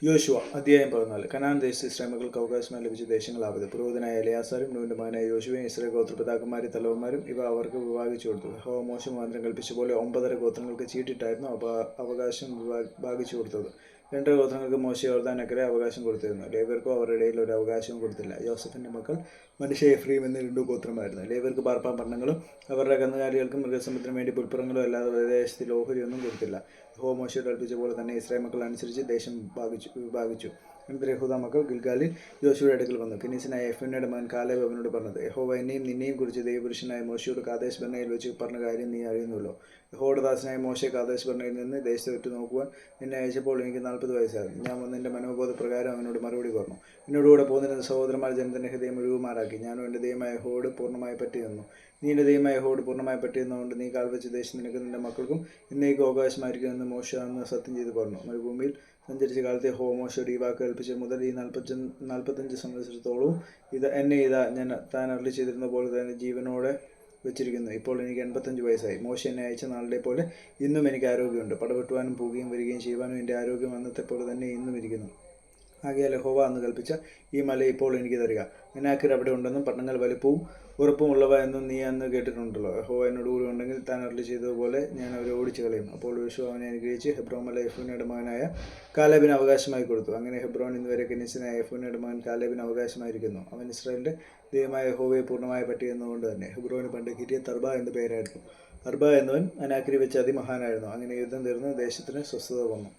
യോശുവ അധ്യായം 14. കനാൻ ദേശത്ത് ഇസ്രായേൽ മക്കൾക്ക് അവകാശമായി ലഭിച്ച ദേശങ്ങളാവത്. പുരോഹിതനായ എലെയാസാരും നൂന്റെ മകനായ യോശുവയും ഇസ്രായേൽ ഗോത്രപിതാക്കന്മാരും തലവന്മാരും ഇവ അവർക്ക് വിഭാഗിച്ചു കൊടുത്തു. യഹോവ മോശെ മുഖാന്തരം കൽപ്പിച്ച പോലെ 9 ഗോത്രങ്ങൾക്ക് ചീട്ടിട്ടായിരുന്നു അവകാശം വിഭാഗിച്ചു കൊടുത്തത്. 2 ഗോത്രങ്ങൾക്ക് മോശെ യോർദ്ദാനക്കരെ അവകാശം കൊടുത്തിരുന്നു. ലേവ്യർക്കോ അവരുടെ ഇടയിൽ ഒരു അവകാശവും കൊടുത്തില്ല. യോസഫിന്റെ മക്കൾ മനശ്ശെ, എഫ്രയീം എന്നീ 2 ഗോത്രമായിരുന്നു. ലേവ്യർക്ക് പാർപ്പാൻ പട്ടണങ്ങളും അവരുടെ കന്നുകാലികൾക്കും മൃഗസമ്പത്തിനു വേണ്ടി പുൽപ്പുറങ്ങളും അല്ലാതെ ദേശത്തിൽ ഓഹരിയൊന്നും കൊടുത്തില്ല. യഹോവ മോശയോട് കൽപ്പിച്ച പോലെ തന്നെ ഇസ്രായേൽ മക്കൾ അനുസരിച്ച് ദേശം വിഭാഗിച്ചു. അനന്തരം യഹൂദാ മക്കൾ ഗിൽഗാലിൽ യോശുവയുടെ അടുക്കൽ വന്നു. കെനീസ്യനായ യെഫുന്നെയുടെ മകൻ കാലേബ് അവനോട് പറഞ്ഞത്, യഹോവ എന്നെയും നിന്നെയും കുറിച്ച് ദൈവപുരുഷനായ മോശയോട് കാദേശ് ബർന്നയിൽ വെച്ച് പറഞ്ഞ കാര്യം നീ അറിയുന്നുവല്ലോ. യഹോവയുടെ ദാസനായ മോശെ കാദേശ് ബർന്നയിൽ നിന്ന് ദേശത്തെ വിട്ടു നോക്കുവാൻ എന്നെ അയച്ചപ്പോൾ എനിക്ക് 40 വയസ്സായിരുന്നു. ഞാൻ വന്ന് എൻ്റെ മനോബോധപ്രകാരം അവനോട് മറുപടി പറഞ്ഞു. എന്നോടുകൂടെ പോന്നിരുന്ന സഹോദരന്മാർ ജനത്തിൻ്റെ ഹൃദയം ഒഴിവുമാറാക്കി. ഞാനും എൻ്റെ ദൈവമായ യഹോവയോട് പൂർണ്ണമായി പറ്റി നിന്നു. നീ എൻ്റെ ദൈവമായ യഹോവയോട് പൂർണ്ണമായി പറ്റി നിന്നുകൊണ്ട് നീ കാൽവെച്ച ദേശം നിനക്ക് നിൻ്റെ മക്കൾക്കും എന്നേക്കും അവകാശമായിരിക്കുമെന്ന് മോശെ അന്ന് സത്യം ചെയ്ത് പറഞ്ഞു. മരുഭൂമിയിൽ സഞ്ചരിച്ച കാലത്തെ യഹോവ മോശയോട് ഈ വാക്ക് കൽപ്പിച്ചത് മുതൽ ഈ 45 സംവത്സരത്തോളവും എന്നെ ഞാൻ താൻ അരുളി ചെയ്തിരുന്ന പോലെ തന്നെ ജീവനോടെ വെച്ചിരിക്കുന്നു. ഇപ്പോൾ എനിക്ക് 85 വയസ്സായി. മോശെ എന്നെ അയച്ച നാളിലെ പോലെ ഇന്നും എനിക്ക് ആരോഗ്യമുണ്ട്. പടവെട്ടുവാനും പോവുകയും വരികയും ചെയ്യുവാനും എൻ്റെ ആരോഗ്യം അന്നത്തെ പോലെ തന്നെ ഇന്നും ഇരിക്കുന്നു. ആകയാൽ യഹോവ അന്ന് കൽപ്പിച്ച ഈ മല ഇപ്പോൾ എനിക്ക് തരിക. അനാക്യർ അവിടെ ഉണ്ടെന്നും പട്ടണങ്ങൾ വലിപ്പവും ഉറപ്പുമുള്ളവ എന്നും നീ അന്ന് കേട്ടിട്ടുണ്ടല്ലോ. യഹോവ എന്നോട് കൂടി ഉണ്ടെങ്കിൽ താൻ അരുളി ചെയ്തതുപോലെ ഞാൻ അവരെ ഓടിച്ചു കളയും. അപ്പോൾ യോശുവ അവനെ അനുഗ്രഹിച്ച് ഹെബ്രോൻ മല യെഫുന്നെയുടെ മകനായ കാലേബിന് അവകാശമായി കൊടുത്തു. അങ്ങനെ ഹെബ്രോൻ ഇന്നുവരെ കെനീസ്യനായ യെഫുന്നെയുടെ മകൻ കാലേബിന് അവകാശമായിരിക്കുന്നു. അവൻ ഇസ്രായേലിൻ്റെ ദൈവമായ യഹോവയെ പൂർണ്ണമായി പറ്റിയെന്നുകൊണ്ട് തന്നെ. ഹെബ്രോന് പണ്ട് കിര്യത്ത് അർബ എന്ന് പേരായിരുന്നു. അർബ എന്നവൻ അനാക്യരിൽ വെച്ച് അതിമഹാനായിരുന്നു. അങ്ങനെ യുദ്ധം തീർന്ന് ദേശത്തിന് സ്വസ്ഥത വന്നു.